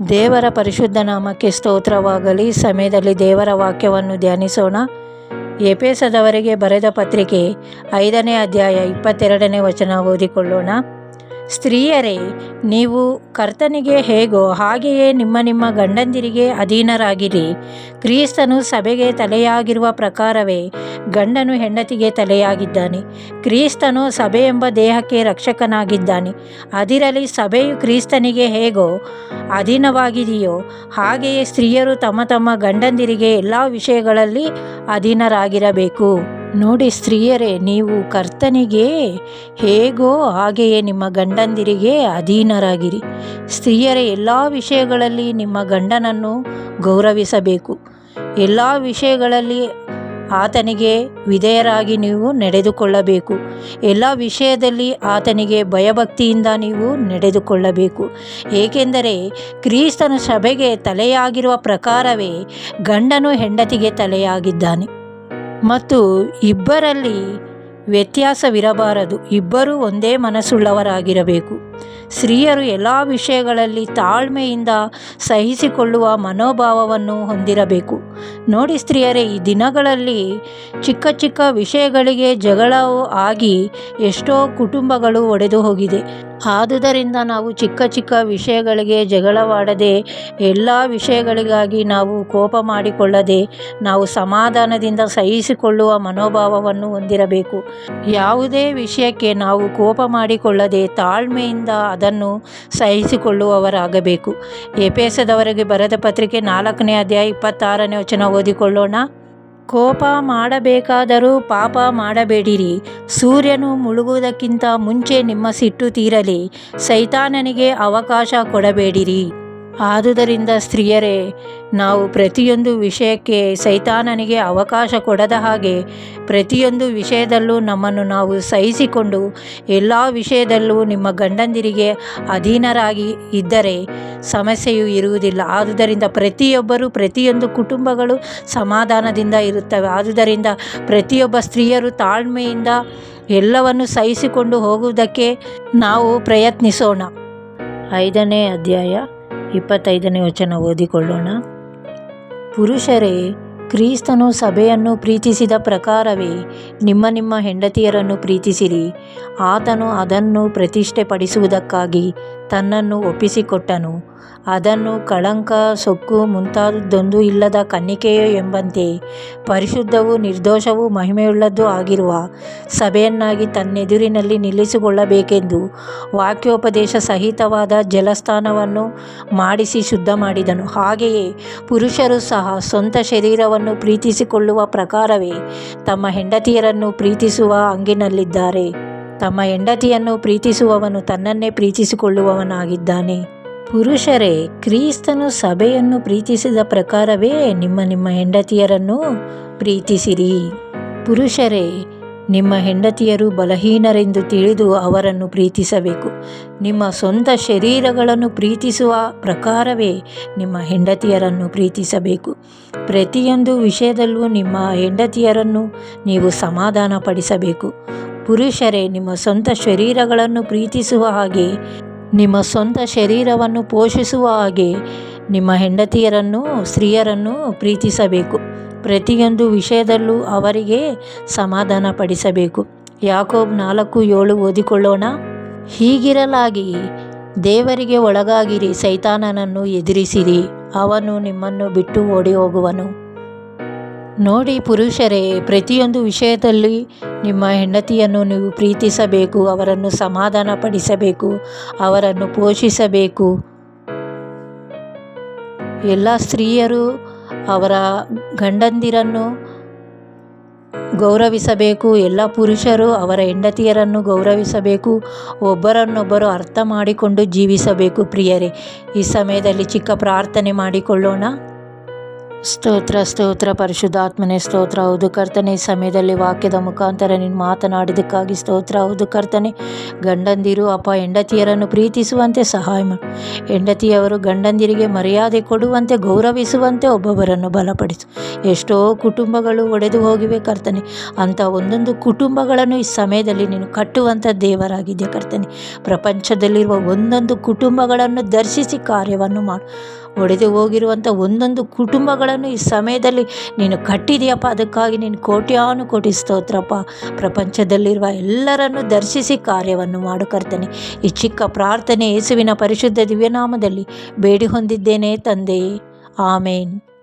ದೇವರ ಪರಿಶುದ್ಧ ನಾಮಕ್ಕೆ ಸ್ತೋತ್ರವಾಗಲಿ. ಸಮಯದಲ್ಲಿ ದೇವರ ವಾಕ್ಯವನ್ನು ಧ್ಯಾನಿಸೋಣ. ಎಫೆಸದವರಿಗೆ ಬರೆದ ಪತ್ರಿಕೆ 5ನೇ ಅಧ್ಯಾಯ 22ನೇ ವಚನ ಓದಿಕೊಳ್ಳೋಣ. ಸ್ತ್ರೀಯರೇ, ನೀವು ಕರ್ತನಿಗೆ ಹೇಗೋ ಹಾಗೆಯೇ ನಿಮ್ಮ ನಿಮ್ಮ ಗಂಡಂದಿರಿಗೆ ಅಧೀನರಾಗಿರಿ. ಕ್ರಿಸ್ತನು ಸಭೆಗೆ ತಲೆಯಾಗಿರುವ ಪ್ರಕಾರವೇ ಗಂಡನು ಹೆಂಡತಿಗೆ ತಲೆಯಾಗಿದ್ದಾನೆ. ಕ್ರಿಸ್ತನು ಸಭೆ ಎಂಬ ದೇಹಕ್ಕೆ ರಕ್ಷಕನಾಗಿದ್ದಾನೆ. ಅದಿರಲಿ, ಸಭೆಯು ಕ್ರಿಸ್ತನಿಗೆ ಹೇಗೋ ಅಧೀನವಾಗಿದೆಯೋ ಹಾಗೆಯೇ ಸ್ತ್ರೀಯರು ತಮ್ಮ ತಮ್ಮ ಗಂಡಂದಿರಿಗೆ ಎಲ್ಲ ವಿಷಯಗಳಲ್ಲಿ ಅಧೀನರಾಗಿರಬೇಕು. ನೋಡಿ ಸ್ತ್ರೀಯರೇ, ನೀವು ಕರ್ತನಿಗೆ ಹೇಗೋ ಹಾಗೆಯೇ ನಿಮ್ಮ ಗಂಡಂದಿರಿಗೆ ಅಧೀನರಾಗಿರಿ. ಸ್ತ್ರೀಯರೇ, ಎಲ್ಲ ವಿಷಯಗಳಲ್ಲಿ ನಿಮ್ಮ ಗಂಡನನ್ನು ಗೌರವಿಸಬೇಕು. ಎಲ್ಲ ವಿಷಯಗಳಲ್ಲಿ ಆತನಿಗೆ ವಿಧೇಯರಾಗಿ ನೀವು ನಡೆದುಕೊಳ್ಳಬೇಕು. ಎಲ್ಲ ವಿಷಯದಲ್ಲಿ ಆತನಿಗೆ ಭಯಭಕ್ತಿಯಿಂದ ನೀವು ನಡೆದುಕೊಳ್ಳಬೇಕು. ಏಕೆಂದರೆ ಕ್ರಿಸ್ತನು ಸಭೆಗೆ ತಲೆಯಾಗಿರುವ ಪ್ರಕಾರವೇ ಗಂಡನು ಹೆಂಡತಿಗೆ ತಲೆಯಾಗಿದ್ದಾನೆ. ಮತ್ತು ಇಬ್ಬರಲ್ಲಿ ವ್ಯತ್ಯಾಸವಿರಬಾರದು, ಇಬ್ಬರೂ ಒಂದೇ ಮನಸ್ಸುಳ್ಳವರಾಗಿರಬೇಕು. ಸ್ತ್ರೀಯರು ಎಲ್ಲ ವಿಷಯಗಳಲ್ಲಿ ತಾಳ್ಮೆಯಿಂದ ಸಹಿಸಿಕೊಳ್ಳುವ ಮನೋಭಾವವನ್ನು ಹೊಂದಿರಬೇಕು. ನೋಡಿ ಸ್ತ್ರೀಯರೇ, ಈ ದಿನಗಳಲ್ಲಿ ಚಿಕ್ಕ ಚಿಕ್ಕ ವಿಷಯಗಳಿಗೆ ಜಗಳವು ಆಗಿ ಎಷ್ಟೋ ಕುಟುಂಬಗಳು ಒಡೆದು ಹೋಗಿದೆ. ಆದುದರಿಂದ ನಾವು ಚಿಕ್ಕ ಚಿಕ್ಕ ವಿಷಯಗಳಿಗೆ ಜಗಳವಾಡದೆ, ಎಲ್ಲ ವಿಷಯಗಳಿಗಾಗಿ ನಾವು ಕೋಪ ಮಾಡಿಕೊಳ್ಳದೆ, ನಾವು ಸಮಾಧಾನದಿಂದ ಸಹಿಸಿಕೊಳ್ಳುವ ಮನೋಭಾವವನ್ನು ಹೊಂದಿರಬೇಕು. ಯಾವುದೇ ವಿಷಯಕ್ಕೆ ನಾವು ಕೋಪ ಮಾಡಿಕೊಳ್ಳದೆ ತಾಳ್ಮೆಯಿಂದ ಅದನ್ನು ಸಹಿಸಿಕೊಳ್ಳುವವರಾಗಬೇಕು. ಎಫೆಸದವರಿಗೆ ಬರೆದ ಪತ್ರಿಕೆ 4ನೇ ಅಧ್ಯಾಯ 26ನೇ ವಚನ ಓದಿಕೊಳ್ಳೋಣ. ಕೋಪ ಮಾಡಬೇಕಾದರೂ ಪಾಪ ಮಾಡಬೇಡಿರಿ. ಸೂರ್ಯನು ಮುಳುಗುವುದಕ್ಕಿಂತ ಮುಂಚೆ ನಿಮ್ಮ ಸಿಟ್ಟು ತೀರಲಿ. ಸೈತಾನನಿಗೆ ಅವಕಾಶ ಕೊಡಬೇಡಿರಿ. ಆದುದರಿಂದ ಸ್ತ್ರೀಯರೇ, ನಾವು ಪ್ರತಿಯೊಂದು ವಿಷಯಕ್ಕೆ ಸೈತಾನನಿಗೆ ಅವಕಾಶ ಕೊಡದ ಹಾಗೆ ಪ್ರತಿಯೊಂದು ವಿಷಯದಲ್ಲೂ ನಮ್ಮನ್ನು ನಾವು ಸಹಿಸಿಕೊಂಡು ಎಲ್ಲ ವಿಷಯದಲ್ಲೂ ನಿಮ್ಮ ಗಂಡಂದಿರಿಗೆ ಅಧೀನರಾಗಿ ಇದ್ದರೆ ಸಮಸ್ಯೆಯೂ ಇರುವುದಿಲ್ಲ. ಆದುದರಿಂದ ಪ್ರತಿಯೊಂದು ಕುಟುಂಬಗಳು ಸಮಾಧಾನದಿಂದ ಇರುತ್ತವೆ. ಆದುದರಿಂದ ಪ್ರತಿಯೊಬ್ಬ ಸ್ತ್ರೀಯರು ತಾಳ್ಮೆಯಿಂದ ಎಲ್ಲವನ್ನು ಸಹಿಸಿಕೊಂಡು ಹೋಗುವುದಕ್ಕೆ ನಾವು ಪ್ರಯತ್ನಿಸೋಣ. 5ನೇ ಅಧ್ಯಾಯ 25ನೇ ವಚನ ಓದಿಕೊಳ್ಳೋಣ. ಪುರುಷರೇ, ಕ್ರಿಸ್ತನು ಸಭೆಯನ್ನು ಪ್ರೀತಿಸಿದ ಪ್ರಕಾರವೇ ನಿಮ್ಮ ನಿಮ್ಮ ಹೆಂಡತಿಯರನ್ನು ಪ್ರೀತಿಸಿರಿ. ಆತನು ಅದನ್ನು ಪ್ರತಿಷ್ಠೆಪಡಿಸುವುದಕ್ಕಾಗಿ ತನ್ನನ್ನು ಒಪ್ಪಿಸಿಕೊಟ್ಟನು. ಅದನ್ನು ಕಳಂಕ, ಸೊಕ್ಕು ಮುಂತಾದುದೊಂದು ಇಲ್ಲದ ಕನ್ನಿಕೆಯೋ ಎಂಬಂತೆ ಪರಿಶುದ್ಧವೂ ನಿರ್ದೋಷವೂ ಮಹಿಮೆಯುಳ್ಳದ್ದೂ ಆಗಿರುವ ಸಭೆಯನ್ನಾಗಿ ತನ್ನೆದುರಿನಲ್ಲಿ ನಿಲ್ಲಿಸಿಕೊಳ್ಳಬೇಕೆಂದು ವಾಕ್ಯೋಪದೇಶ ಸಹಿತವಾದ ಜಲಸ್ನಾನವನ್ನು ಮಾಡಿಸಿ ಶುದ್ಧ ಮಾಡಿದನು. ಹಾಗೆಯೇ ಪುರುಷರು ಸಹ ಸ್ವಂತ ಶರೀರವನ್ನು ಪ್ರೀತಿಸಿಕೊಳ್ಳುವ ಪ್ರಕಾರವೇ ತಮ್ಮ ಹೆಂಡತಿಯರನ್ನು ಪ್ರೀತಿಸುವ ಹಂಗಿನಲ್ಲಿದ್ದಾರೆ. ತಮ್ಮ ಹೆಂಡತಿಯನ್ನು ಪ್ರೀತಿಸುವವನು ತನ್ನನ್ನೇ ಪ್ರೀತಿಸಿಕೊಳ್ಳುವವನಾಗಿದ್ದಾನೆ. ಪುರುಷರೇ, ಕ್ರಿಸ್ತನು ಸಭೆಯನ್ನು ಪ್ರೀತಿಸಿದ ಪ್ರಕಾರವೇ ನಿಮ್ಮ ನಿಮ್ಮ ಹೆಂಡತಿಯರನ್ನು ಪ್ರೀತಿಸಿರಿ. ಪುರುಷರೇ, ನಿಮ್ಮ ಹೆಂಡತಿಯರು ಬಲಹೀನರೆಂದು ತಿಳಿದು ಅವರನ್ನು ಪ್ರೀತಿಸಬೇಕು. ನಿಮ್ಮ ಸ್ವಂತ ಶರೀರಗಳನ್ನು ಪ್ರೀತಿಸುವ ಪ್ರಕಾರವೇ ನಿಮ್ಮ ಹೆಂಡತಿಯರನ್ನು ಪ್ರೀತಿಸಬೇಕು. ಪ್ರತಿಯೊಂದು ವಿಷಯದಲ್ಲೂ ನಿಮ್ಮ ಹೆಂಡತಿಯರನ್ನು ನೀವು ಸಮಾಧಾನಪಡಿಸಬೇಕು. ಪುರುಷರೇ, ನಿಮ್ಮ ಸ್ವಂತ ಶರೀರಗಳನ್ನು ಪ್ರೀತಿಸುವ ಹಾಗೆ, ನಿಮ್ಮ ಸ್ವಂತ ಶರೀರವನ್ನು ಪೋಷಿಸುವ ಹಾಗೆ ನಿಮ್ಮ ಹೆಂಡತಿಯರನ್ನು, ಸ್ತ್ರೀಯರನ್ನು ಪ್ರೀತಿಸಬೇಕು. ಪ್ರತಿಯೊಂದು ವಿಷಯದಲ್ಲೂ ಅವರಿಗೆ ಸಮಾಧಾನಪಡಿಸಬೇಕು. ಯಾಕೋಬ 4:7 ಓದಿಕೊಳ್ಳೋಣ. ಹೀಗಿರಲಾಗಿ ದೇವರಿಗೆ ಒಳಗಾಗಿರಿ, ಸೈತಾನನನ್ನು ಎದುರಿಸಿರಿ, ಅವನು ನಿಮ್ಮನ್ನು ಬಿಟ್ಟು ಓಡಿ ಹೋಗುವನು. ನೋಡಿ ಪುರುಷರೇ, ಪ್ರತಿಯೊಂದು ವಿಷಯದಲ್ಲಿ ನಿಮ್ಮ ಹೆಂಡತಿಯನ್ನು ನೀವು ಪ್ರೀತಿಸಬೇಕು. ಅವರನ್ನು ಸಮಾಧಾನಪಡಿಸಬೇಕು, ಅವರನ್ನು ಪೋಷಿಸಬೇಕು. ಎಲ್ಲ ಸ್ತ್ರೀಯರು ಅವರ ಗಂಡಂದಿರನ್ನು ಗೌರವಿಸಬೇಕು. ಎಲ್ಲ ಪುರುಷರು ಅವರ ಹೆಂಡತಿಯರನ್ನು ಗೌರವಿಸಬೇಕು. ಒಬ್ಬರನ್ನೊಬ್ಬರು ಅರ್ಥ ಮಾಡಿಕೊಂಡು ಜೀವಿಸಬೇಕು. ಪ್ರಿಯರೇ, ಈ ಸಮಯದಲ್ಲಿ ಚಿಕ್ಕ ಪ್ರಾರ್ಥನೆ ಮಾಡಿಕೊಳ್ಳೋಣ. ಸ್ತೋತ್ರ ಸ್ತೋತ್ರ ಪರಿಶುದ್ಧಾತ್ಮನೇ ಸ್ತೋತ್ರ. ಹೌದು ಕರ್ತನೆ, ಈ ಸಮಯದಲ್ಲಿ ವಾಕ್ಯದ ಮುಖಾಂತರ ನೀನು ಮಾತನಾಡಿದ್ದಕ್ಕಾಗಿ ಸ್ತೋತ್ರ. ಹೌದು ಕರ್ತನೆ, ಗಂಡಂದಿರು ಹೆಂಡತಿಯರನ್ನು ಪ್ರೀತಿಸುವಂತೆ ಸಹಾಯ ಮಾಡು. ಹೆಂಡತಿಯವರು ಗಂಡಂದಿರಿಗೆ ಮರ್ಯಾದೆ ಕೊಡುವಂತೆ, ಗೌರವಿಸುವಂತೆ ಒಬ್ಬೊಬ್ಬರನ್ನು ಬಲಪಡಿಸು. ಎಷ್ಟೋ ಕುಟುಂಬಗಳು ಒಡೆದು ಹೋಗಿವೆ ಕರ್ತನೆ. ಅಂಥ ಒಂದೊಂದು ಕುಟುಂಬಗಳನ್ನು ಈ ಸಮಯದಲ್ಲಿ ನೀನು ಕಟ್ಟುವಂಥ ದೇವರಾಗಿದ್ದೆ ಕರ್ತನೆ. ಪ್ರಪಂಚದಲ್ಲಿರುವ ಒಂದೊಂದು ಕುಟುಂಬಗಳನ್ನು ದರ್ಶಿಸಿ ಕಾರ್ಯವನ್ನು ಮಾಡು. ಒಡೆದು ಹೋಗಿರುವಂಥ ಒಂದೊಂದು ಕುಟುಂಬಗಳನ್ನು ಈ ಸಮಯದಲ್ಲಿ ನೀನು ಕಟ್ಟಿದೆಯಪ್ಪ. ಅದಕ್ಕಾಗಿ ನೀನು ಕೋಟ್ಯಾನು ಕೋಟಿ ಸ್ತೋತ್ರಪ್ಪ. ಪ್ರಪಂಚದಲ್ಲಿರುವ ಎಲ್ಲರನ್ನು ದರ್ಶಿಸಿ ಕಾರ್ಯವನ್ನು ಮಾಡು ಕರ್ತನೆ. ಈ ಚಿಕ್ಕ ಪ್ರಾರ್ಥನೆ ಯೇಸುವಿನ ಪರಿಶುದ್ಧ ದಿವ್ಯನಾಮದಲ್ಲಿ ಬೇಡಿ ಹೊಂದಿದ್ದೇನೆ ತಂದೆಯೇ, ಆಮೇನ್.